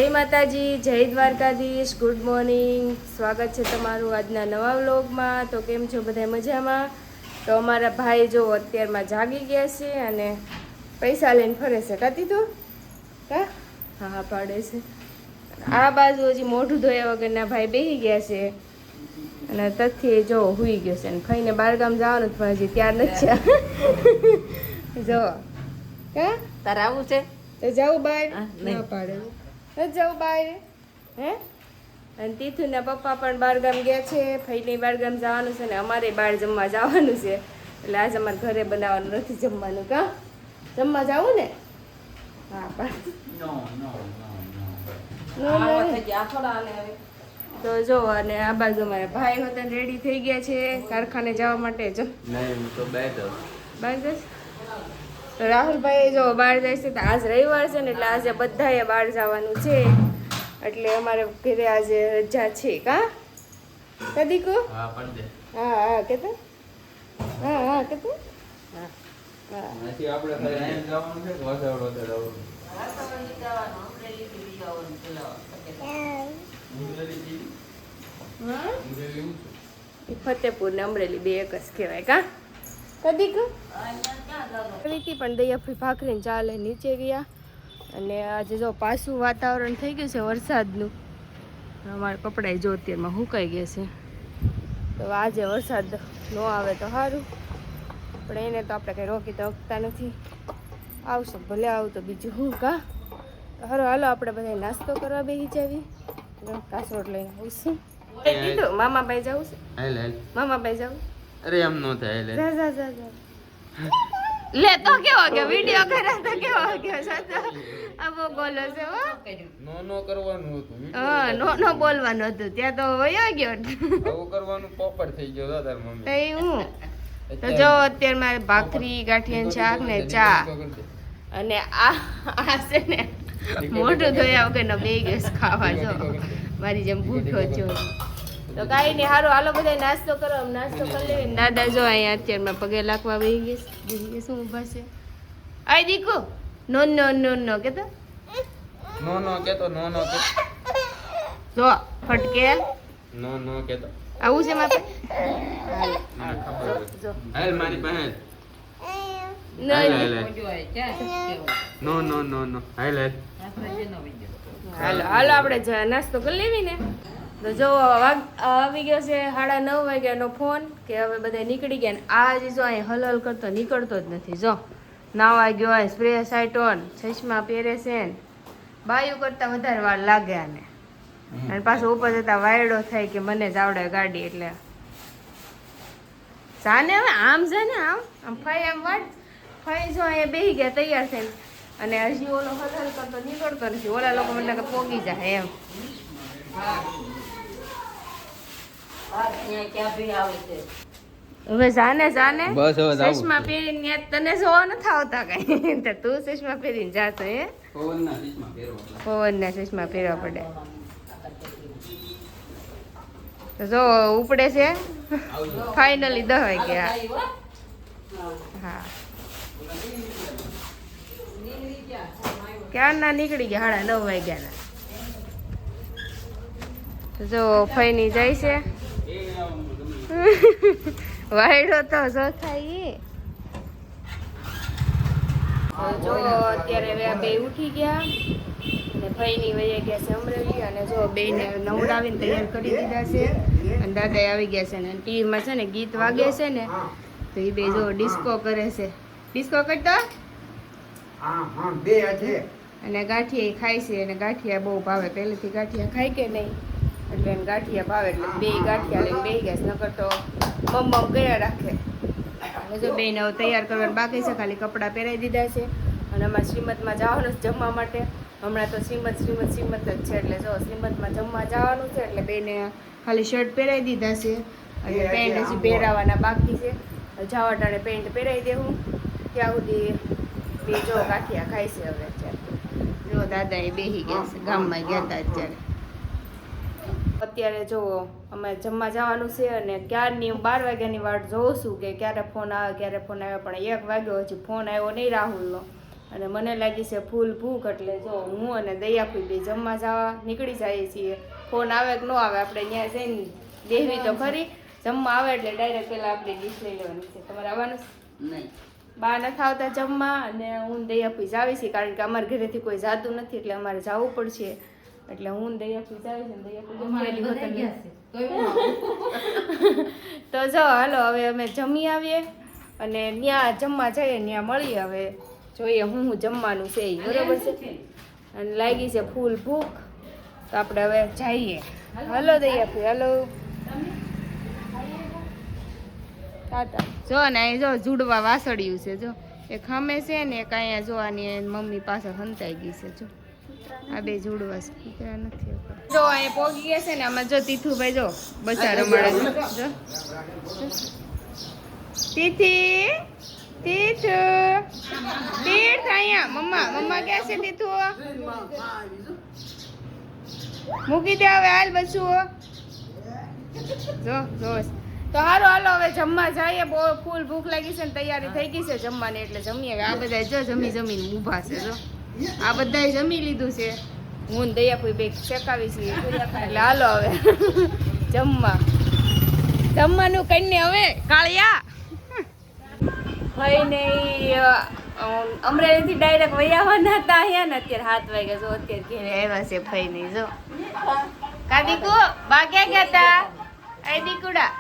જય માતાજી, જય દ્વારકાધીશ, ગુડ મોર્નિંગ. સ્વાગત છે તમારું આજના નવા વ્લોગમાં. તો કેમ છો બધા મજામાં? તો અમારા ભાઈ જો અત્યારમાં જાગી ગયા છે અને પૈસા લઈને ફરે છે. કાતી તો હા હા પાડે છે. આ બાજુ હજી મોઢું ધોયા વગરના ભાઈ બેસી ગયા છે અને તથ્ય જો હુઈ ગયો છે અને ખાઈને બારગામ જવાનું પણ હજી ત્યાર નથી જો કા તારે આવું છે તો જાઉં બહાર નહીં. ના પાડે જાઉં બહાર હે. અને તીથુના પપ્પા પણ બહારગામ ગયા છે, ફઈને બહારગામ જવાનું છે ને અમારે બહાર જમવા જવાનું છે. એટલે આજે અમારે ઘરે બનાવવાનું નથી જમવાનું. કા જમવા જવું ને? હા પણ તો જો અને આ બાજુ મારા ભાઈ હતા રેડી થઈ ગયા છે કારખાને જવા માટે. જો બહાર જશે તો રાહુલભાઈ જો બહાર જાય છે. તો આજ રવિવાર છે ને એટલે આજે બધાએ બહાર જવાનું છે એટલે અમારે ઘરે આજે રજા છે. કા કદીકો હા હા કેતો હા હા કેતો હા હા ફતેપુર ને અમરેલી બે એક જ કહેવાય. કા કદીક રીતિ પણ દયાફી ભાખરીને ચાલે નીચે ગયા અને આજે જો પાછું વાતાવરણ થઈ ગયું છે વરસાદનું. અમારા કપડાં જો અત્યારમાં સુકાઈ ગયા છે. તો આજે વરસાદ ન આવે તો સારું, પણ એને તો આપણે કંઈ રોકી તો શકતા નથી. આવશે ભલે આવું તો બીજું શું. કા હારો હાલો આપણે બધા નાસ્તો કરવા બેસી જાવી. કાસરોટ લઈને આવશું. દીધું મામાભાઈ જવું છે? મામાભાઈ જવું? અરે એમ નો થાય જા જા જા જા લે તો કેવો કે વિડિયો કરે તો કેવો કે સાચો આબો બોલો છે હો. નો કરવાનું હતું. હા નો બોલવાનું હતું ત્યાં તો વયો ગયો. આવું કરવાનું પોપટ થઈ ગયો તાર મમ્મી. તો હું તો જો અત્યારે મારે ભાખરી ગાંઠિયા શાક ને ચા અને આ છે ને મોઢું ધોયા વગરનો બે ગેસ ખાવા. જો મારી જેમ ભૂખ્યો છો તો કાંઈ નહીં. સારું હાલો બધા નાસ્તો કરો. નાસ્તો કરી લેવી. દાદા જો અહીંયા અત્યારમાં પગે લાગવા બેસી ગયા શું ઊભા છે. આય દીકુ નો નો નો નો કેતો નો કેતો જો ફટકે નો કેતો આવું છે માપે જો હાલ મારી પાસે નો હાલ હાલો હાલો આપણે નાસ્તો કરી લેવી ને. તો જો આવી ગયો છે 9:30 વાગ્યાનો ફોન કે હવે બધા નીકળી ગયા ને આ જો અહીં હલહલ કરતો નીકળતો જ નથી. જો નાવા ગયો હોય, સ્પ્રે સાઇટ ઓન, ચશ્મા પહેરે છે ને બાયું કરતાં વધારે વાર લાગે આને. અને પાછો ઉપર જતા વાયડો થાય કે મને જ આવડે ગાડી. એટલે જાને હવે આમ જાને આમ ફાઈ આમ વાટ ફાઈ જો અહીંયા બેસી ગયા તૈયાર થઈને અને હજી ઓલો હલહલ કરતો નીકળતો નથી. ઓલા લોકો મને કે પોગી જાય એમ. હવે જાને ચશ્મા પહેરીને તને જોવા નથી આવતા કઈ તો તું ચશ્મા પહેરીને જાતો હે પવનના ચશ્મા પહેરવા પડે. તો જો ઉપડે છે ફાઇનલી 10 વાગ્યા. હા ક્યારના નીકળી ગયા 9:30 વાગ્યાના. જો ફઈની જાય છે વાયડો તો જો થાય. જો અત્યારે હવે બે ઉઠી ગયા અને ફઈની વહી ગયા છે અમરેલી. અને જો બેને નવડાવીને તૈયાર કરી દીધા છે અને દાદા આવી ગયા છે ને ટીવીમાં છે ને ગીત વાગે છે ને તો એ બે જો ડિસ્કો કરે છે. ડિસ્કો કરતો અને ગાંઠિયા ખાય છે અને ગાંઠિયા બહુ ભાવે. પહેલેથી ગાંઠિયા ખાય કે નહીં એટલે એને ગાંઠિયા ભાવે એટલે બે ગાંઠિયા લઈને બેસી ગયા. નકર તો બમ ગયા રાખે. અને જો બેને હવે તૈયાર કરવાનું બાકી છે, ખાલી કપડાં પહેરાવી દીધા છે અને અમારે શ્રીમદમાં જવાનું છે જમવા માટે. હમણાં તો શ્રીમદ જ છે એટલે જો શ્રીમદમાં જમવા જવાનું છે એટલે બેને ખાલી શર્ટ પહેરાવી દીધા છે અને પેન્ટ હજી પહેરાવાના બાકી છે. જવા ટાણે પેન્ટ પહેરાવી દેવું ત્યાં સુધી બે જો ગાંઠિયા ખાય છે. હવે અત્યારે જો દાદા એ બેસી ગયા છે, ગામમાં ગયા હતા અત્યારે જો અમે જમવા જવાનું છે અને ક્યારની 12 વાગ્યાની વાટ જોઉં છું કે ક્યારે ફોન આવે પણ 1 વાગ્યો હજી ફોન આવ્યો નહીં રાહુલનો. અને મને લાગી છે ફૂલ ભૂખ, એટલે જો હું અને દયાફુઈ બે જમવા જવા નીકળી જઈએ છીએ. ફોન આવે કે ન આવે, આપણે ત્યાં જઈને દેવી તો ખરી, જમવા આવે એટલે ડાયરેક્ટ પેલા આપણે ડીશ લઈ લેવાની છે. તમારે આવવાનું નહીં? બા નથી આવતા જમવા, અને હું દયાફુઈ જાવી છીએ, કારણ કે અમારા ઘરેથી કોઈ જાતું નથી, એટલે અમારે જવું પડશે. એટલે હું દયાફુઈ જાવી છે, દયાફુઈ તો જો હાલો હવે અમે જમી આવીએ, અને ત્યાં જમવા જઈએ, ત્યાં મળીએ. હવે જોઈએ હું જમવાનું છે એ, બરોબર છે. અને લાગી છે ફૂલ ભૂખ, તો આપણે હવે જઈએ. હાલો દયાફુઈ, હાલો ટાટા. જો ને અહીં જો જુડવા વાસળ્યું છે, જો એક ખમે છે ને એક અહીંયા જો આની મમ્મી પાસે હંતાઈ ગઈ છે. જો આ બે જુડવા છે, કૂતરા નથી. જો અહીંયા પોગી ગયા છે ને, આમાં જો તીથુભાઈ જો બચ્ચા રમાડે છે. જો તીથી, તીથુ, તીર્થ અહીંયા મમ્મા ક્યાં છે? તીથુ મૂકી દે હવે, હાલ બચ્ચું. જો તો હાલો હવે જમવા જઈએ. બહુ ફૂલ ભૂખ લાગી છે ને તૈયારી થઈ ગઈ છે જમવાની, એટલે જમીએ. આ બધા જો જમીને ઊભા છે. જો આ બધાએ જમી લીધું છે, હું ને દયાફુઈ બે શેકાવી છીએ. એટલે હાલો હવે જમવાનું કઈને હવે કાળિયા ભાઈ નહીં અમરેલીથી ડાયરેક્ટ વૈયાવાના હતા અહીંયા ને, અત્યારે 7 વાગ્યા. જો અત્યારે ઘેરે આવ્યા છે ભાઈ નહીં. જો કા દીકુ બા ક્યાં ગયા તા? એ દીકુડા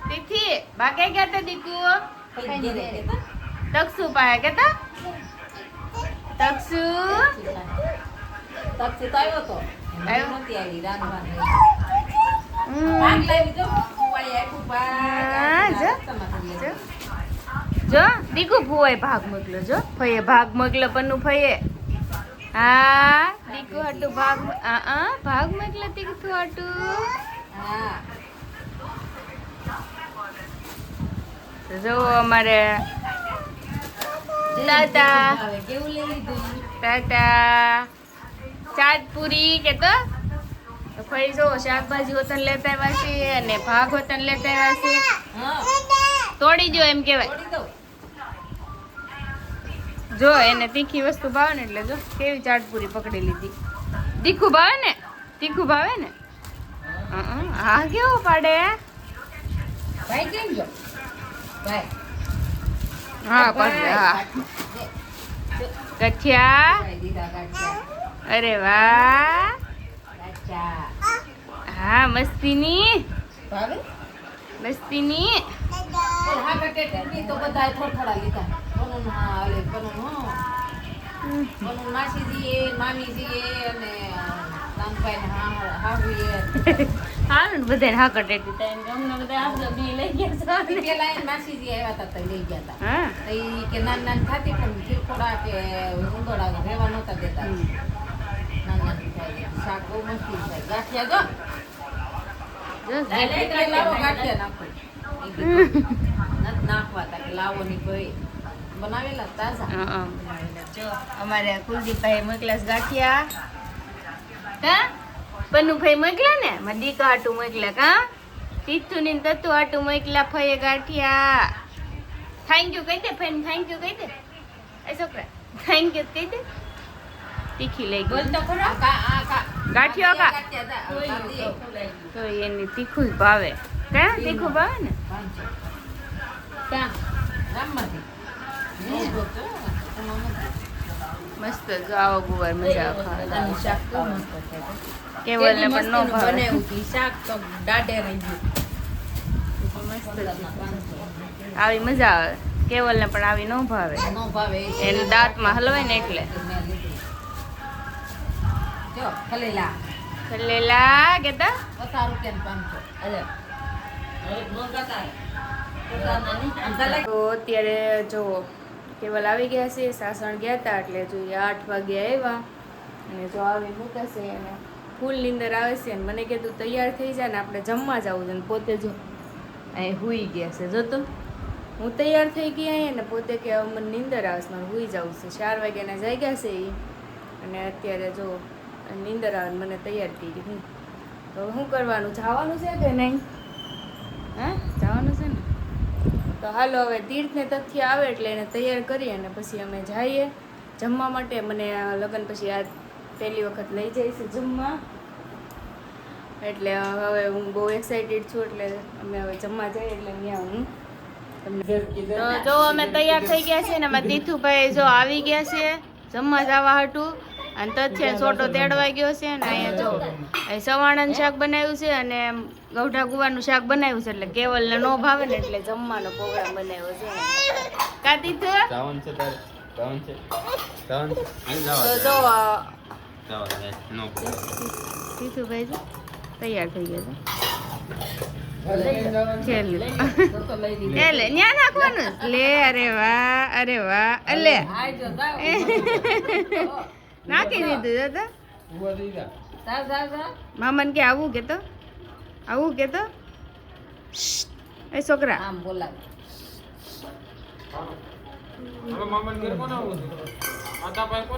તિથિ બા ક્યાં ગયા તા? દીકુ તક્ષુ પાસે કેતા? તક્ષુ તો આવ્યો તો નથી આવી જો દીકુ ફુવાય ભાગ મોકલો. જો ફઈએ ભાગ મોકલો, પન્નુ ફઈએ. હા દીકુ હાટુ ભાગ મોકલો, દીકુ હાટુ. જો અમારે ટાટા ચાટ પૂરી કે તો ફરી જો શાકભાજી હોતન લેતા આવ્યા છે, અને ભાગ હોતન લેતા આવ્યા છે. તોડી દો એમ કેવાય. જો એને તીખી વસ્તુ ભાવે ને, એટલે જો કેવી ચાટ પૂરી પકડી લીધી. તીખું ભાવે ને? તીખું ભાવે ને? હા કેવું પાડે ભાઈ? કેમ જો ભાઈ? હા પડે. હા ગઠિયા. અરે વાહ. હા મસ્તીની તો બધા થોડા લીધા. માસીજી મામીજી અને હા ને બધાને હા કટેટી અમને બધા આપડે બી લઈ ગયા છે. પેલા માસીજી આવ્યા હતા તો લઈ ગયા હતા. હા કે નાની થતી પણ થોડા કે ઉંદોડા રહેવા નહોતા દેતા. નાની થાય શાક બહુ મસ્તી થાય. ગાંઠિયા જો લાવો ગાંઠિયા નાખો. નાખવા તા કે લાવો ની ભાઈ બનાવેલા તાજા. જો અમારે કુલદીપભાઈ મોકલા ગાંઠિયા. કા પન્નુભાઈ મોકલા ને, મારા દીકા હાટું મોકલા. કા તીથુ ની તત્તુ હાટું મોકલા ફઈએ ગાંઠિયા. થેન્ક યુ કહી દે ફેન, થેન્ક યુ કહી દે. એ છોકરા થેન્ક યુ કહી દે. તીખી લઈ ગઈ તો ખરો ગાંઠિયો કા તો એની તીખું જ ભાવે. કા તીખું ભાવે ને? કા મસ્ત. જો આવો ગુવાર મજા આવે. શાક તો મસ્ત થાય. કેવલ ને પણ નો ભાવે. બનાવ્યું શાક તો દાડે રહી ગયું. મસ્ત આવી મજા આવે. કેવલ ને પણ આવી નો ભાવે. નો ભાવે એને દાંતમાં હલવાય ને એટલે. જો ખલેલા કેતા 50 રૂપિયા 500. તો અત્યારે જો કેવલ આવી ગયા છે. સાસણ ગયા હતા એટલે જોઈએ 8 વાગે આવ્યા, અને જો આવી મૂકશે અને ફૂલ નીંદર આવે છે. અને મને કીધું તૈયાર થઈ જાય ને આપણે જમવા જવું છે, ને પોતે જો અહીં હુઈ ગયા છે. જો તો હું તૈયાર થઈ ગઈ અહીંયા ને પોતે કે મને નીંદર આવે છે, મારે હુઈ જવું છે. 4 વાગ્યાના જાગ્યા છે એ, અને અત્યારે જો નીંદર આવે મને તૈયાર થઈ ગઈ. તો શું કરવાનું? જવાનું છે કે નહીં? હા જવાનું છે ને. તો તો હાલો હવે તીર્થને તથ્ય આવે એટલે એને તૈયાર કરીએ અને પછી અમે જઈએ જમવા માટે. મને લગ્ન પછી આ પહેલી વખત લઈ જાય છે જમવા, એટલે હવે હું બહુ એક્સાઇટેડ છું. એટલે અમે હવે જમવા જઈએ એટલે ત્યાં હું તમને તો જો અમે તૈયાર થઈ ગયા છે ને અમારા તીથુભાઈ જો આવી ગયા છે જમવા જવા હાટું. અને તથ્ય છોટો તેડવા ગયો છે ને અહીંયા જો સવાણાનું શાક બનાવ્યું છે અને ગૌઢા ગુવાનું શાક બનાવ્યું છે. એટલે કેવલને નો ભાવે ને એટલે જમવાનો પ્રોગ્રામ બનાવ્યો છે. કા તીથુ જવાનું છે તારે? જવાનું છે? જવાનું છે? હાલ તો જવા જો દે. નો તીથુભાઈ જો તૈયાર થઈ ગયા છે. લે ન્યા નાખવાનું લે. અરે વાહ અરે વાહ અલે નાખી દીધું દાદા. મામાને કે આવું કેતો આવું કેતો એ છોકરા આમ બોલાવે.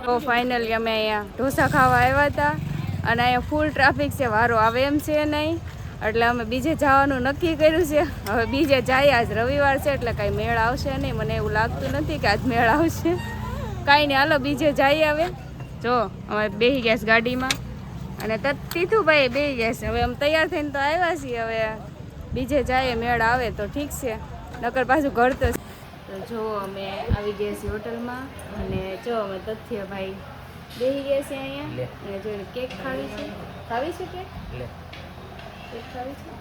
તો ફાઇનલી અમે અહીંયા ઢોસા ખાવા આવ્યા હતા અને અહીંયા ફૂલ ટ્રાફિક છે, વારો આવે એમ છે નહીં. એટલે અમે બીજે જવાનું નક્કી કર્યું છે. હવે બીજે જાય, આજ રવિવાર છે એટલે કાંઈ મેળ આવશે નહીં. મને એવું લાગતું નથી કે આજ મેળ આવશે. કાંઈ નહીં, હાલો બીજે જઈએ. હવે જો અમે બેસી ગયા છે ગાડીમાં અને તીથુભાઈ બેસી ગયા છે. હવે અમે તૈયાર થઈને તો આવ્યા છીએ. હવે બીજે જાય મેળ આવે તો ઠીક છે, નકર પાછું ઘર તો જો અમે આવી ગયા છીએ હોટલમાં. અને જો અમે તથ્યભાઈ બેસી ગયા છે અહીંયા અને જો કેક ખાવી છે. ખાવી છે કેક? કેક ખાવી છે.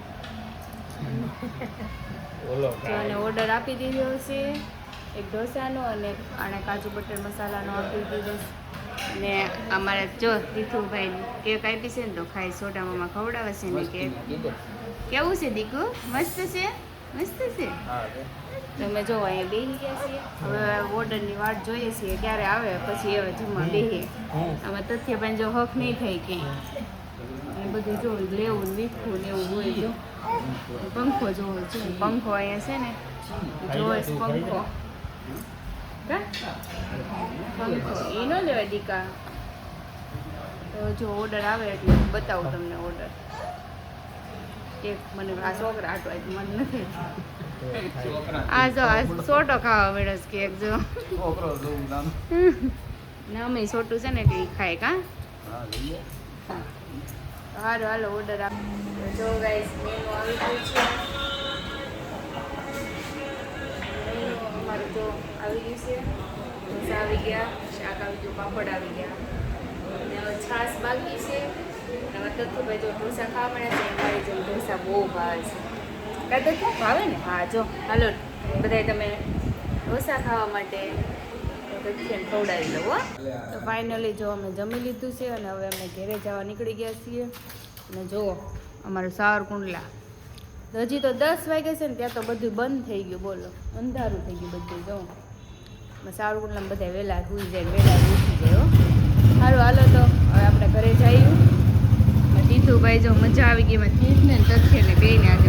જો અને ઓર્ડર આપી દીધો છે એક ઢોસાનો અને આને કાજુ બટર મસાલાનો આપી દીધો છે. અને અમારે જો તીથુભાઈ કેક આપી છે ને તો ખાઈ સોડા મામા ખવડાવે છે ને કેક. કેવું છે દીકુ? મસ્ત છે, મસ્ત છે. તમે જો અહીંયા બેસી ગયા છીએ. હવે ઓર્ડરની વાટ જોઈએ છીએ ક્યારે આવે પછી હવે જમવા બેસીએ. આમાં તથ્યભાઈ જો હક નહીં થાય ક્યાંય એ બધું જો લેવું વીખવું ને એવું હોય. જો પંખો જોવો છે, પંખો અહીંયા છે ને જોવે છે પંખો. પંખો એ ન લેવાય દીકા. તો જો ઓર્ડર આવે એટલે બતાવું તમને ઓર્ડર. કેક મને આ છોકરા આટવાય તો મને નથી. આ જો આ સોટો ખાવા મળ્યો છે કેક. જો ને અમે સોટું છે ને એટલે ઈ ખાય. કા હારું હાલો ઓર્ડર આપ. જો ગાઈસ મેનુ આવી ગયું છે. મેનુ અમારું જો આવી ગયું છે. ઢોસા આવી ગયા, શાક આવી ગયું, પાપડ આવી ગયા અને હવે છાશ બાકી છે. હવે તથ્થુભાઈ જો ઢોસા ખાવા મળ્યા છે. મારી જેમ ઢોસા બહુ ભાવે છે. કાં તો ભાવે ને? હા જો હાલો બધાય તમે ઢોસા ખાવા માટે ખવડાવી લો. તો ફાઇનલી જો અમે જમી લીધું છે અને હવે અમે ઘરે જવા નીકળી ગયા છીએ. અને જુઓ અમારું સાવરકુંડલા હજી તો 10 વાગે છે ને ત્યાં તો બધું બંધ થઈ ગયું. બોલો અંધારું થઈ ગયું બધું. જો સાવરકુંડલામાં બધા વહેલા સૂઈ જાય, વહેલા ઉઠી જાય. સારું હાલો તો હવે આપણે ઘરે જઈએ. તીથુભાઈ જો મજા આવી ગઈ. તીર્થને તથ્યને બેને આજે